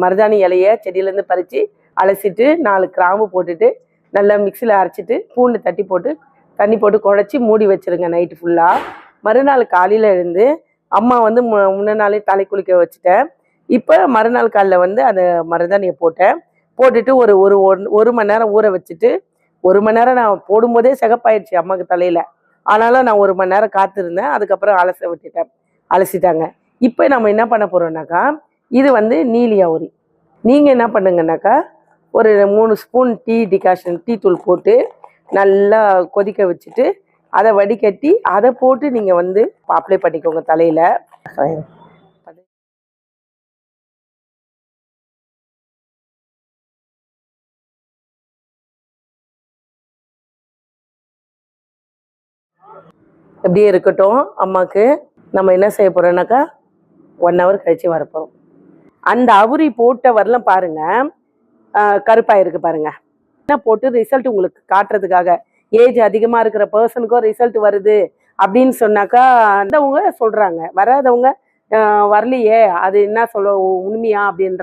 மருதாணி இலையை செடியிலேருந்து பறித்து அலசிட்டு 4 கிராம்பு போட்டுட்டு நல்லா மிக்சியில் அரைச்சிட்டு பூண்டு தட்டி போட்டு தண்ணி போட்டு குழச்சி மூடி வச்சுருங்க நைட்டு ஃபுல்லாக. மறுநாள் காலையில் எழுந்து அம்மா வந்து முன்ன நாளே தலை குளிக்க வச்சுட்டேன். இப்போ மறுநாள் காலையில் வந்து அந்த மருதாணியை போட்டுட்டு ஒரு மணி நேரம் ஊற வச்சுட்டு 1 மணி நேரம் நான் போடும்போதே சிகப்பாயிடுச்சு அம்மாவுக்கு தலையில். ஆனாலும் நான் 1 மணி நேரம் காத்திருந்தேன். அதுக்கப்புறம் அலசிட்டாங்க. இப்போ நம்ம என்ன பண்ண போகிறோம்னாக்கா, இது வந்து நீலி அவுரி. நீங்கள் என்ன பண்ணுங்கன்னாக்கா, ஒரு 3 ஸ்பூன் டீ தூள் போட்டு நல்லா கொதிக்க வச்சுட்டு அதை வடிகட்டி அதை போட்டு நீங்கள் வந்து அப்ளை பண்ணிக்கோங்க தலையில். எப்படியே இருக்கட்டும். அம்மாவுக்கு நம்ம என்ன செய்ய போகிறோம்னாக்கா 1 hour கழித்து வரப்போகிறோம். அந்த அவுரி போட்ட வரலாம் பாருங்கள், கருப்பாயிருக்கு பாருங்கள். என்ன போட்டு ரிசல்ட் உங்களுக்கு காட்டுறதுக்காக, ஏஜ் அதிகமாக இருக்கிற பர்சனுக்கும் ரிசல்ட் வருது அப்படின்னு சொன்னாக்கா வந்தவங்க சொல்கிறாங்க, வராதவங்க வரலையே அது என்ன சொல்ல உண்மையா அப்படின்ற